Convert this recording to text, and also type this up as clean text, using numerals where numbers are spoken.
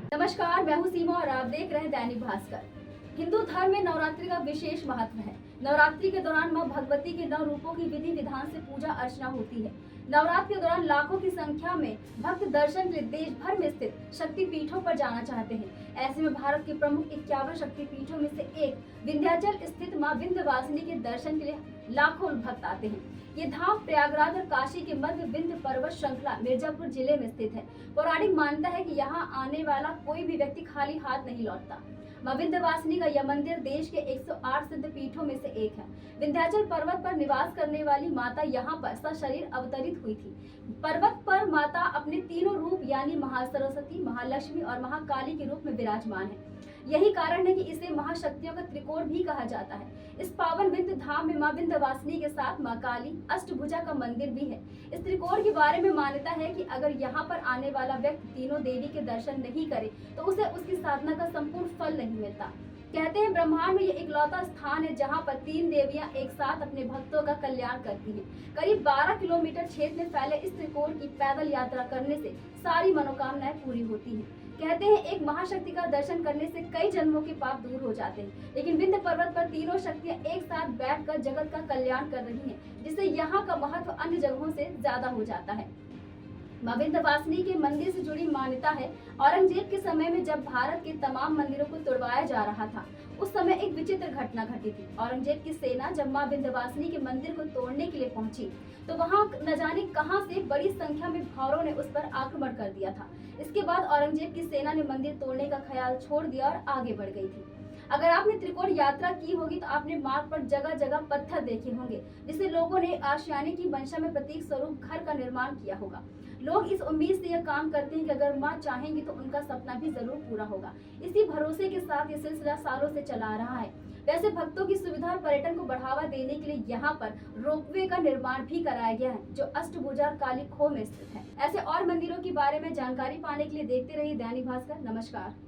नमस्कार, मैं हूँ सीमा और आप देख रहे हैं दैनिक भास्कर। हिंदू धर्म में नवरात्रि का विशेष महत्व है। नवरात्रि के दौरान मां भगवती के 9 रूपों की विधि विधान से पूजा अर्चना होती है। नवरात्रि के दौरान लाखों की संख्या में भक्त दर्शन के लिए देश भर में स्थित शक्ति पीठों पर जाना चाहते हैं। ऐसे में भारत के प्रमुख 51 शक्ति पीठों में से एक विंध्याचल स्थित मां विंध्यवासिनी के दर्शन के लिए लाखों भक्त आते हैं। ये धाम प्रयागराज और काशी के मध्य विंध्य पर्वत श्रृंखला मिर्जापुर जिले में स्थित है। पौराणिक मान्यता है कि यहाँ आने वाला कोई भी व्यक्ति खाली हाथ नहीं लौटता। मां विंध्यवासिनी का यह मंदिर देश के 108 सिद्ध पीठों में से एक है। विंध्याचल पर्वत पर निवास करने वाली माता यहाँ पर सशरीर अवतरित हुई थी। पर्वत पर माता अपने तीनों रूप यानी महासरस्वती, महालक्ष्मी और महाकाली के रूप में विराजमान है। यही कारण है कि इसे महाशक्तियों का त्रिकोण भी कहा जाता है। इस पावन विंध्य धाम में मां विंध्यवासिनी के साथ मां काली अष्टभुजा का मंदिर भी है। इस त्रिकोण के बारे में मान्यता है कि अगर यहाँ पर आने वाला व्यक्ति तीनों देवी के दर्शन नहीं करे तो उसे उसकी साधना का संपूर्ण फल नहीं मिलता। कहते हैं ब्रह्मांड में ये इकलौता स्थान है जहाँ पर 3 देवियां एक साथ अपने भक्तों का कल्याण करती हैं। करीब 12 किलोमीटर क्षेत्र में फैले इस त्रिकोण की पैदल यात्रा करने से सारी मनोकामनाएं पूरी होती हैं। कहते हैं एक महाशक्ति का दर्शन करने से कई जन्मों के पाप दूर हो जाते हैं। लेकिन विंध्य पर्वत पर तीनों शक्तियां एक साथ बैठकर जगत का कल्याण कर रही हैं, जिससे यहाँ का महत्व अन्य जगहों से ज्यादा हो जाता है। मां विंध्यवासिनी के मंदिर से जुड़ी मान्यता है, औरंगजेब के समय में जब भारत के तमाम मंदिरों को तोड़वाया जा रहा था, उस समय एक विचित्र घटना घटी थी। औरंगजेब की सेना जब मां विंध्यवासिनी के मंदिर को तोड़ने के लिए पहुंची, तो वहां न जाने कहां से बड़ी संख्या में भौरों ने उस पर आक्रमण कर दिया था। इसके बाद औरंगजेब की सेना ने मंदिर तोड़ने का ख्याल छोड़ दिया और आगे बढ़ गई थी। अगर आपने त्रिकोण यात्रा की होगी तो आपने मार्ग पर जगह जगह पत्थर देखे होंगे, जिससे लोगों ने आशियाने की मंशा में प्रतीक स्वरूप घर का निर्माण किया होगा। लोग इस उम्मीद से यह काम करते हैं कि अगर मां चाहेंगी तो उनका सपना भी जरूर पूरा होगा। इसी भरोसे के साथ ये सिलसिला सालों से चला आ रहा है। वैसे भक्तों की सुविधा और पर्यटन को बढ़ावा देने के लिए यहाँ पर रोपवे का निर्माण भी कराया गया है, जो अष्टभुजा काली खो में स्थित है। ऐसे और मंदिरों के बारे में जानकारी पाने के लिए देखते रहिए दैनिक भास्कर। नमस्कार।